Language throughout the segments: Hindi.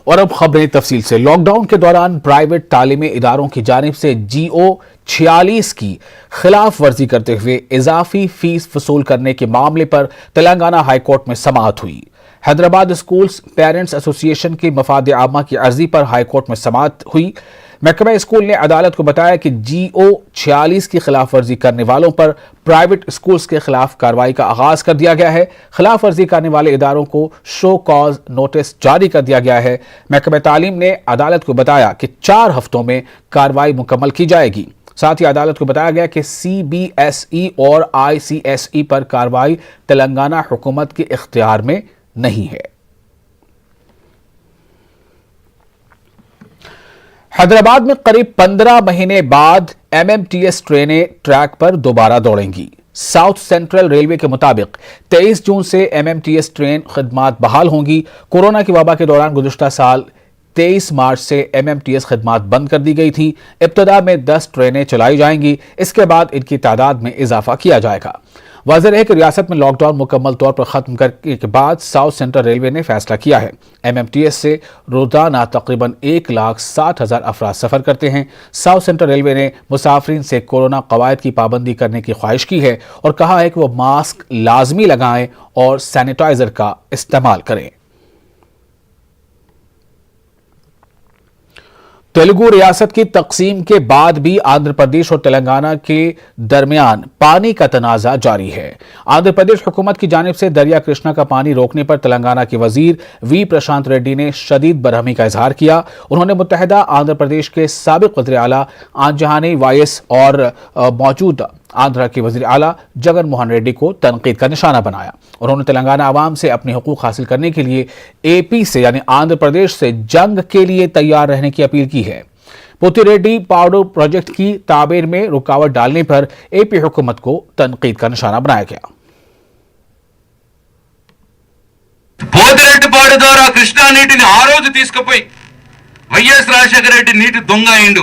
और अब खबरें तफसील से। लॉकडाउन के दौरान प्राइवेट तालीमी इदारों की जानिब से GO 46 की खिलाफ वर्जी करते हुए इजाफी फीस वसूल करने के मामले पर तेलंगाना हाईकोर्ट में समाअत हुई। हैदराबाद स्कूल्स पेरेंट्स एसोसिएशन की मफाद आमा की अर्जी पर हाईकोर्ट में समाअत हुई। महकमा स्कूल ने अदालत को बताया कि GO 46 की खिलाफ वर्जी करने वालों पर प्राइवेट स्कूल्स के खिलाफ कार्रवाई का आगाज कर दिया गया है। खिलाफ वर्जी करने वाले इदारों को शो कॉज नोटिस जारी कर दिया गया है। महकमा तालीम ने अदालत को बताया कि 4 हफ्तों में कार्रवाई मुकम्मल की जाएगी। साथ ही अदालत को बताया गया कि CBSE और ICSE पर कार्रवाई तेलंगाना हुकूमत के इख्तियार में नहीं है। हैदराबाद में करीब 15 महीने बाद MMTS ट्रेनें ट्रैक पर दोबारा दौड़ेंगी। साउथ सेंट्रल रेलवे के मुताबिक 23 जून से MMTS ट्रेन खिदमात बहाल होंगी। कोरोना की वबा के दौरान गुज़िश्ता साल 23 मार्च से MMTS खिदमात बंद कर दी गई थी। इब्तदा में 10 ट्रेनें चलाई जाएंगी, इसके बाद इनकी तादाद में इजाफा किया जाएगा। वाज़ेह है कि रियासत में लॉकडाउन मुकम्मल तौर पर खत्म करने के बाद साउथ सेंट्रल रेलवे ने फैसला किया है। MMTS से रोजाना तकरीबन 1,60,000 अफराद सफर करते हैं। साउथ सेंट्रल रेलवे ने मुसाफिरीन से कोरोना कवायद की पाबंदी करने की ख्वाहिश की है और कहा है कि वो मास्क लाजमी लगाएं और सैनिटाइजर का इस्तेमाल करें। तेलुगु रियासत की तकसीम के बाद भी आंध्र प्रदेश और तेलंगाना के दरमियान पानी का तनाज़ा जारी है। आंध्र प्रदेश हुकूमत की जानिब से दरिया कृष्णा का पानी रोकने पर तेलंगाना के वजीर V प्रशांत रेड्डी ने शदीद बरहमी का इजहार किया। उन्होंने मुत्तहिदा आंध्र प्रदेश के साबिक वज़ीर आला आंजहानी वायस और मौजूदा आंध्रा के वज़ीर आला जगन मोहन रेड्डी को तनकीद का निशाना बनाया। उन्होंने तेलंगाना आवाम से अपने हुकूक हासिल करने के लिए AP से यानी आंध्र प्रदेश से जंग के लिए तैयार रहने की अपील की है। पोतिरेड्डी पाउडर प्रोजेक्ट की तामीर में रुकावट डालने पर AP हुकूमत को तनकीद का निशाना बनाया गया। పోతిరెడ్డి పాడు ద్వారా కృష్ణా నీటిని ఆ రోజు తీసుకుపోయి వైఎస్ రాజశేఖర రెడ్డి నీటి దొంగ అయిండు,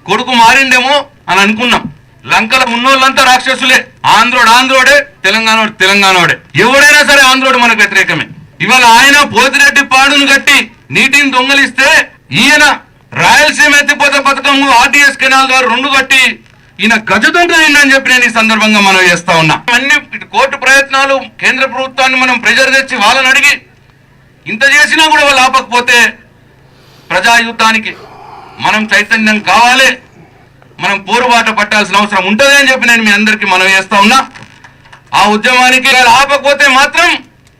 కొడుకు మారిండేమో అని అనుకున్నాం. లంకల ఉన్నోళ్ళంతా రాక్షసులే. ఆంధ్రోడే, తెలంగాణోడే. ఎవడైనా సరే ఆంధ్రోడు మనకు వ్యతిరేకమే. ఇవాళ ఆయన పోతిరెడ్డి పాడును కట్టి నీటిని దొంగలిస్తే ఈయన రాయలసీమ ఎత్తిపోత పథకం RTS కెనాల్ ద్వారా 2 కట్టి ఈయన గజ దొంగ అయిందని చెప్పి నేను ఈ సందర్భంగా మనం చేస్తా ఉన్నా. అన్ని కోర్టు ప్రయత్నాలు, కేంద్ర ప్రభుత్వాన్ని మనం ప్రెజర్ తెచ్చి వాళ్ళని అడిగి ఇంత చేసినా కూడా వాళ్ళు ఆపకపోతే ప్రజాయుద్ధానికి మనం చైతన్యం కావాలి, మనం పోరుబాట పట్టాల్సిన అవసరం ఉంటుంది అని చెప్పి నేను మీ అందరికీ మనం చేస్తా ఉన్నా. ఆ ఉద్యమానికి ఆపకపోతే మాత్రం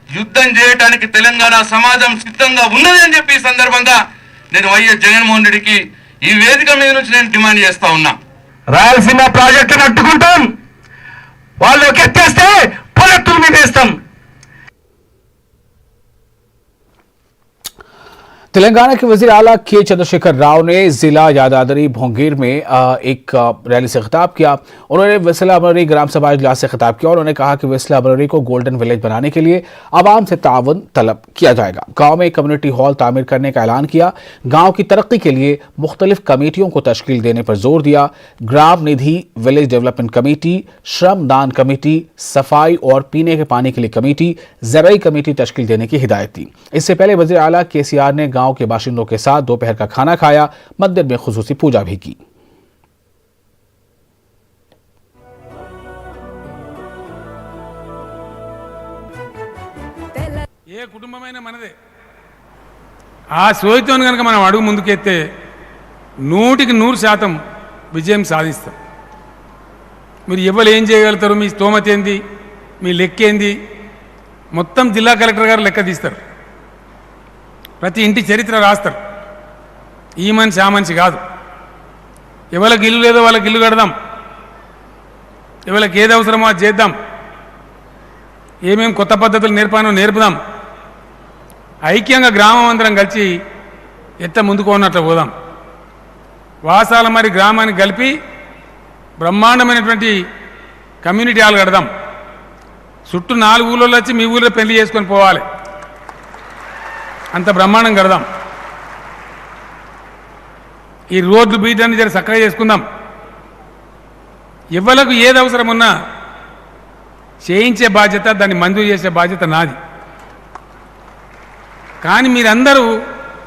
యుద్ధం చేయడానికి తెలంగాణ సమాజం సిద్ధంగా ఉన్నది అని చెప్పి ఈ సందర్భంగా నేను వైఎస్ జగన్మోహన్ రెడ్డికి ఈ వేదిక మీద నుంచి నేను డిమాండ్ చేస్తా ఉన్నా. రాయలసీమ ప్రాజెక్టును అడ్డుకుంటాం, వాళ్ళు ఎత్తేస్తే పొలెత్తుల మీద వేస్తాం. तेलंगाना के वज़ीर आला के चंद्रशेखर राव ने जिला यादाद्री भोंगीर में एक रैली से खिताब किया। उन्होंने विसला अमररी ग्राम सभा इजलास से खिताब किया और उन्होंने कहा कि विसला अमररी को गोल्डन विलेज बनाने के लिए आवाम से ताउन तलब किया जाएगा। गांव में कम्युनिटी हॉल तामीर करने का ऐलान किया। गांव की तरक्की के लिए मुख्तलिफ कमेटियों को तश्कील देने पर जोर दिया। ग्राम निधि, विलेज डेवलपमेंट कमेटी, श्रम दान कमेटी, सफाई और पीने के पानी के लिए कमेटी, ज़राई कमेटी तश्कील देने की हिदायत दी। इससे पहले वज़ीर आला KCR ने गांव के बाशिंदों के साथ दोपहर का खाना खाया। मंदिर में खुसूसी पूजा भी की। ఏ కుటుంబమైన మనదే. ఆ సోయితోని కనుక మనం అడుగు ముందుకెత్తే 100% విజయం సాధిస్తాం. మీరు ఎవరు ఏం చేయగలుగుతారు, మీ స్తోమత ఏంది, మీ లెక్క ఏంది, మొత్తం జిల్లా కలెక్టర్ గారు లెక్క తీస్తారు. ప్రతి ఇంటి చరిత్ర రాస్తారు. ఈ మనిషి ఆ మనిషి కాదు. ఎవరికి ఇల్లు లేదో వాళ్ళకి ఇల్లు కడదాం, ఎవరికి ఏది అవసరమో అది చేద్దాం, ఏమేమి కొత్త పద్ధతులు నేర్పుదాం. ఐక్యంగా గ్రామం అందరం కలిసి ఎట్ట ముందుకు ఉన్నట్లు పోదాం. వాసాల మరి గ్రామాన్ని కలిపి బ్రహ్మాండమైనటువంటి కమ్యూనిటీ హాల్ కడదాం. చుట్టూ 4 ఊళ్ళో వచ్చి మీ ఊళ్ళో పెళ్లి చేసుకొని పోవాలి. అంత బ్రహ్మాండం కడదాం. ఈ రోడ్లు బీటన్ని జర చక్కగా చేసుకుందాం. ఎవరికి ఏది అవసరం ఉన్నా చేయించే బాధ్యత, దాన్ని మంజూరు చేసే బాధ్యత నాది. కానీ మీరందరూ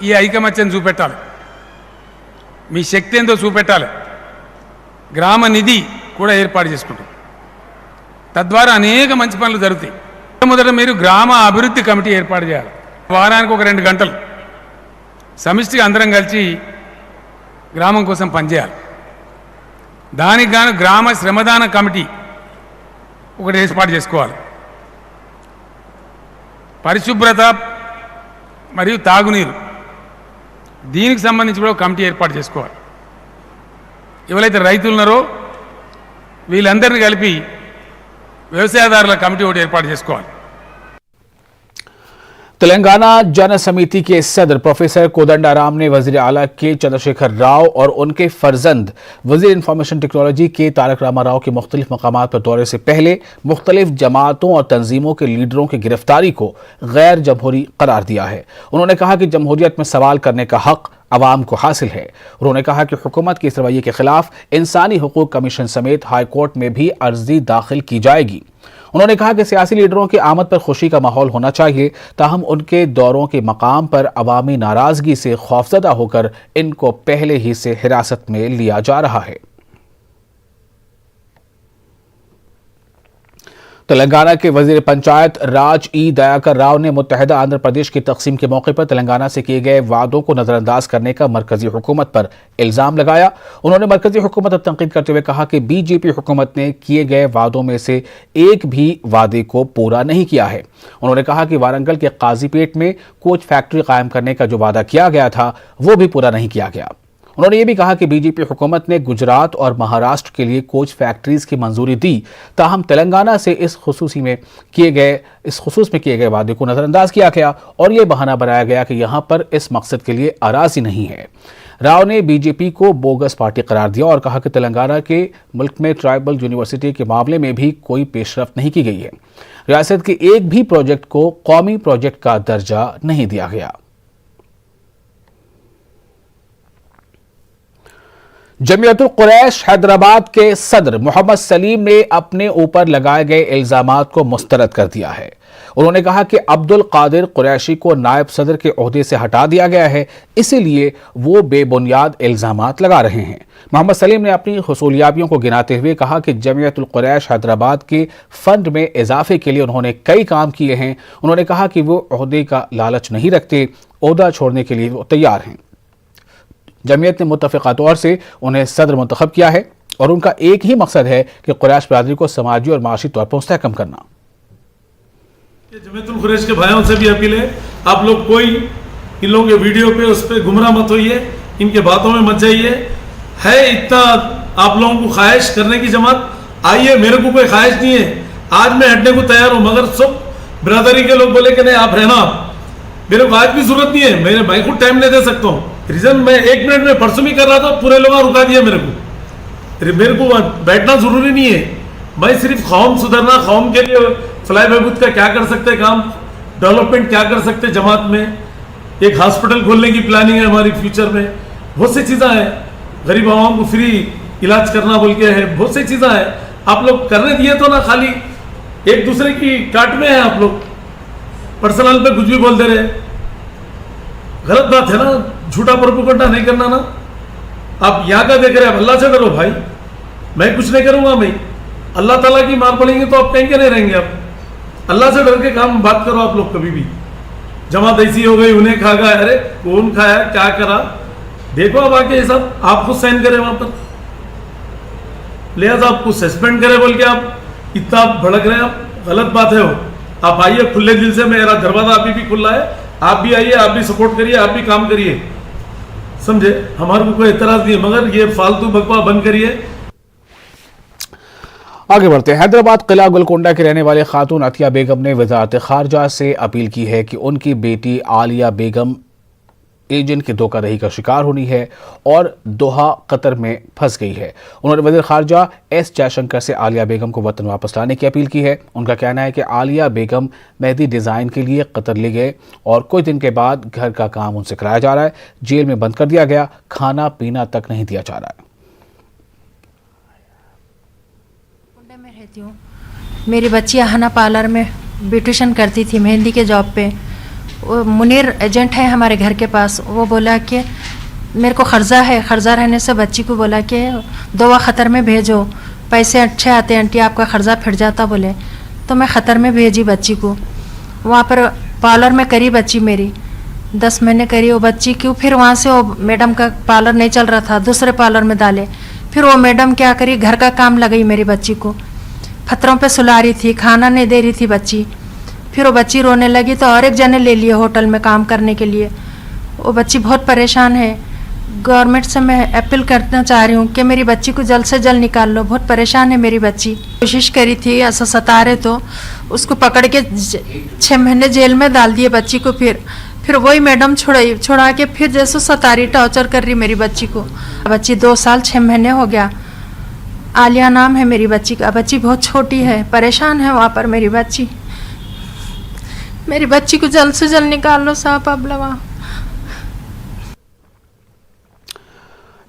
ఈ ఐకమత్యం చూపెట్టాలి, మీ శక్తి ఏందో చూపెట్టాలి. గ్రామ నిధి కూడా ఏర్పాటు చేసుకుంటాం. తద్వారా అనేక మంచి పనులు జరుగుతాయి. మొదట మీరు గ్రామ అభివృద్ధి కమిటీ ఏర్పాటు చేయాలి. వారానికి ఒక 2 గంటలు సమిష్టిగా అందరం కలిసి గ్రామం కోసం పనిచేయాలి. దానికి గాను గ్రామ శ్రమదాన కమిటీ ఒకటి ఏర్పాటు చేసుకోవాలి. పరిశుభ్రత మరియు తాగునీరు దీనికి సంబంధించి కూడా కమిటీ ఏర్పాటు చేసుకోవాలి. ఎవరైతే రైతులు ఉన్నారో వీళ్ళందరినీ కలిపి వ్యవసాయదారుల కమిటీ ఒకటి ఏర్పాటు చేసుకోవాలి. तेलंगाना जन समिति के सदर प्रोफेसर कोदंडाराम ने वजीर आला के चंद्रशेखर राव और उनके फर्जंद वजीर इंफॉर्मेशन टेक्नोलॉजी के तारक रामा राव के मुख्तलिफ मकामात पर दौरे से पहले मुख्तलिफ जमातों और तंजीमों के लीडरों की गिरफ्तारी को गैर जमहूरी करार दिया है. उन्होंने कहा कि जमहूरियत में सवाल करने का हक अवाम को हासिल है. उन्होंने कहा कि हुकूमत के इस रवैये के खिलाफ इंसानी हुकूक कमीशन समेत हाई कोर्ट में भी अर्जी दाखिल की जाएगी. उन्होंने कहा कि सियासी लीडरों की आमद पर खुशी का माहौल होना चाहिए, ताहम उनके दौरों के मकाम पर अवामी नाराजगी से खौफजदा होकर इनको पहले ही से हिरासत में लिया जा रहा है. तेलंगाना के वजीर पंचायत राज ई दयाकर राव ने मुत्तहिदा आंध्र प्रदेश की तकसीम के मौके पर तेलंगाना से किए गए वादों को नजरअंदाज करने का मरकजी हुकूमत पर इल्जाम लगाया. उन्होंने मरकजी हुकूमत पर तनकीद करते हुए कहा कि बीजेपी हुकूमत ने किए गए वादों में से एक भी वादे को पूरा नहीं किया है. उन्होंने कहा कि वारंगल के काजीपेट में कोच फैक्ट्री कायम करने का जो वादा किया गया था वो भी पूरा नहीं किया गया. उन्होंने ये भी कहा कि बीजेपी हुकूमत ने गुजरात और महाराष्ट्र के लिए कोच फैक्ट्रीज की मंजूरी दी, ताहम तेलंगाना से इस खुसूस में किए गए वादे को नजरअंदाज किया गया और ये बहाना बनाया गया कि यहाँ पर इस मकसद के लिए अराजी नहीं है. राव ने बीजेपी को बोगस पार्टी करार दिया और कहा कि तेलंगाना के मुल्क में ट्राइबल यूनिवर्सिटी के मामले में भी कोई पेशरफ्त नहीं की गई है. रियासत के एक भी प्रोजेक्ट को कौमी प्रोजेक्ट का दर्जा नहीं दिया गया. जमीयतुल कुरैश हैदराबाद के सदर मोहम्मद सलीम ने अपने ऊपर लगाए गए इल्जामात को मुस्तरद कर दिया है. उन्होंने कहा कि अब्दुल कादिर कुरैशी को नायब सदर के ओहदे से हटा दिया गया है, इसीलिए वो बेबुनियाद इल्जामात लगा रहे हैं. मोहम्मद सलीम ने अपनी हुसूलियाबियों को गिनाते हुए कहा कि जमीयतुल कुरैश हैदराबाद के फंड में इजाफे के लिए उन्होंने कई काम किए हैं. उन्होंने कहा कि वो ओहदे का लालच नहीं रखते, ओहदा छोड़ने के लिए वो तैयार हैं. जमीयत ने मुत्तफ़िक़ा तौर से उन्हें सदर मुंतखब किया है और उनका एक ही मकसद है कि कुरैश बरादरी को समाजी और माशी तौर पर मुस्तहकम करना. जमीयतुल कुरैश के भाइयों से भी अपील है, आप लोग कोई इन लोगों के वीडियो पे उस पर गुमराह मत होइए, इनके बातों में मत जाइए. है इतना आप लोगों को ख्वाहिश करने की जमात, आइए, मेरे को कोई ख्वाहिश नहीं है, आज मैं हटने को तैयार हूँ, मगर सब ब्रदरी के लोग बोले कि नहीं आप रहना, मेरे को आज भी जरूरत नहीं है, मेरे भाई को टाइम नहीं दे सकता हूँ. रीजन मैं 1 मिनट में परसों भी कर रहा था, पूरे लोग रुका दिया मेरे को बैठना जरूरी नहीं है. मैं सिर्फ कौम सुधरना, कौम के लिए फ्लाई बहबूद का क्या कर सकते काम, डेवलपमेंट क्या कर सकते जमात में, एक हॉस्पिटल खोलने की प्लानिंग है हमारी फ्यूचर में, बहुत सी चीज़ें हैं, गरीब आवाम को फ्री इलाज करना बोल के है, बहुत सी चीज़ें हैं. आप लोग करने दिए तो ना, खाली एक दूसरे की काट में है, आप लोग पर्सनल पे कुछ भी बोल दे रहे, गलत बात है ना. झूठा प्रोपेगेंडा नहीं करना ना. आप यहाँ का देख रहे हैं, अल्लाह से डरो भाई, मैं कुछ नहीं करूंगा. मैं अल्लाह ताला की मार पड़ेंगे तो आप कहीं के नहीं रहेंगे. आप अल्लाह से डर के काम बात करो. आप लोग कभी भी जमात ऐसी हो गई, उन्हें खा गया, अरे कौन खाया, क्या करा, देखो अब आके ये सब आप खुद साइन करें वहां पर, लिहाजा आपको सस्पेंड करे बोल के आप इतना भड़क रहे हैं. आप गलत बात है वो. आप आइए खुले दिल से, मेरा दरवाजा अभी भी खुला है, आप भी आइए, आप भी सपोर्ट करिए, आप भी काम करिए, समझे. हमारे को कोई एतराज नहीं है, मगर ये फालतू बकवास बंद करिए. आगे बढ़ते हैं. हैदराबाद किला गोलकोंडा के रहने वाले खातून अतिया बेगम ने वजारत खारजा से अपील की है कि उनकी बेटी आलिया बेगम एजेंट की धोखाधड़ी का शिकार होनी है और दोहा कतर में फंस गई है. उन्होंने वज़ीर खारजा एस जयशंकर से आलिया बेगम को वतन वापस लाने की अपील की है. उनका कहना है कि आलिया बेगम मेहंदी डिज़ाइन के लिए कतर ले गए और कुछ दिन के बाद घर का काम उनसे कराया जा रहा है. जेल में बंद कर दिया गया, खाना पीना तक नहीं दिया जा रहा है. में रहती हूँ, मेरी बच्ची अहाना पार्लर में ब्यूटिशियन करती थी, मेहंदी के जॉब पे. वो मुनीर एजेंट है हमारे घर के पास, वो बोला कि मेरे को कर्जा है, कर्जा रहने से बच्ची को बोला कि दवा ख़तर में भेजो, पैसे अच्छे आते हैं आंटी, आपका कर्जा फिर जाता बोले। तो मैं ख़तर में भेजी बच्ची को। वहाँ पर पार्लर में करी बच्ची मेरी 10 महीने करी वो बच्ची क्यों। फिर वहाँ से वो मैडम का पार्लर नहीं चल रहा था, दूसरे पार्लर में डाले। फिर वो मैडम क्या करी, घर का काम लगाई मेरी बच्ची को, पत्थरों पे सुला रही थी, खाना नहीं दे रही थी बच्ची। फिर वो बच्ची रोने लगी तो और एक जने ले लिए होटल में काम करने के लिए। वो बच्ची बहुत परेशान है। गवर्नमेंट से मैं अपील करना चाह रही हूँ कि मेरी बच्ची को जल्द से जल्द निकाल लो, बहुत परेशान है मेरी बच्ची। कोशिश करी थी, ऐसा सता रहे तो उसको पकड़ के 6 महीने जेल में डाल दिए बच्ची को। फिर वही मैडम छुड़ा के फिर जैसे सतारी टॉर्चर कर रही मेरी बच्ची को। बच्ची 2 साल 6 महीने हो गया। आलिया नाम है मेरी बच्ची का। बच्ची बहुत छोटी है, परेशान है वहाँ पर मेरी बच्ची। मेरी बच्ची को जल्द से जल्द निकाल लो साहब अब लगा।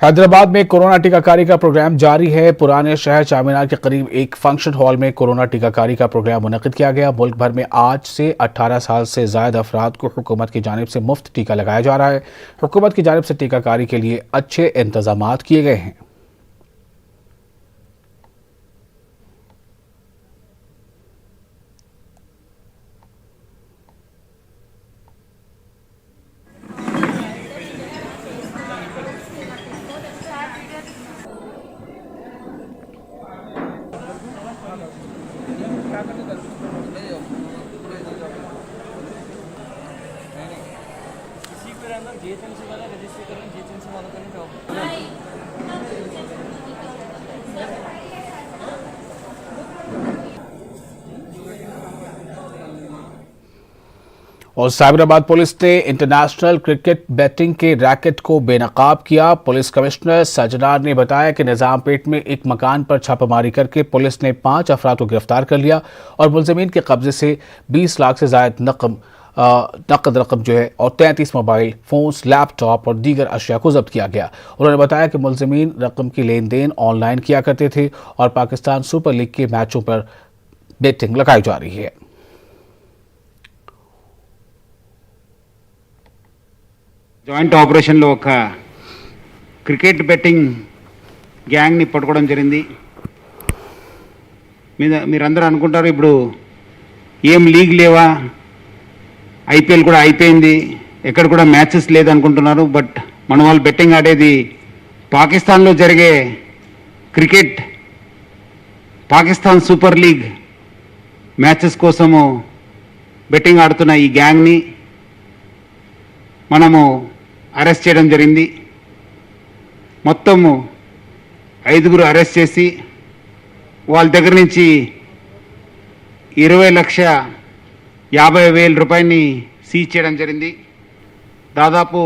हैदराबाद में कोरोना टीकाकारी का प्रोग्राम जारी है। पुराने शहर चामीनार के करीब एक फंक्शन हॉल में कोरोना टीकाकारी का प्रोग्राम मुनक्किद किया गया। मुल्क भर में आज से 18 साल से ज्यादा अफराद को हुकूमत की जानिब से मुफ्त टीका लगाया जा रहा है। हुकूमत की जानिब से टीकाकारी के लिए अच्छे इंतजामात किए गए हैं। और साइबराबाद पुलिस ने इंटरनेशनल क्रिकेट बैटिंग के रैकेट को बेनकाब किया। पुलिस कमिश्नर सजनार ने बताया कि निजामपेट में एक मकान पर छापामारी करके पुलिस ने 5 अफराद को गिरफ्तार कर लिया और मुलजिमीन के कब्जे से 20 लाख से ज्यादा नकद रकम जो है और 33 मोबाइल फोन्स, लैपटॉप और दीगर अशिया को जब्त किया गया। उन्होंने बताया कि मुलजिमीन रकम की लेन देन ऑनलाइन किया करते थे और पाकिस्तान सुपर लीग के मैचों पर बेटिंग लगाई जा रही है। జాయింట్ ఆపరేషన్లో ఒక క్రికెట్ బెట్టింగ్ గ్యాంగ్ని పట్టుకోవడం జరిగింది. మీరందరూ అనుకుంటారు ఇప్పుడు ఏం లీగ్ లేవా, ఐపీఎల్ కూడా అయిపోయింది, ఎక్కడ కూడా మ్యాచెస్ లేదనుకుంటున్నారు. బట్ మన వాళ్ళు బెట్టింగ్ ఆడేది పాకిస్తాన్లో జరిగే cricket, Pakistan super league matches కోసము బెట్టింగ్ ఆడుతున్న ఈ గ్యాంగ్ని మనము అరెస్ట్ చేయడం జరిగింది. మొత్తము 5గురు అరెస్ట్ చేసి వాళ్ళ దగ్గర నుంచి 20,50,000 రూపాయలని సీజ్ చేయడం జరిగింది. దాదాపు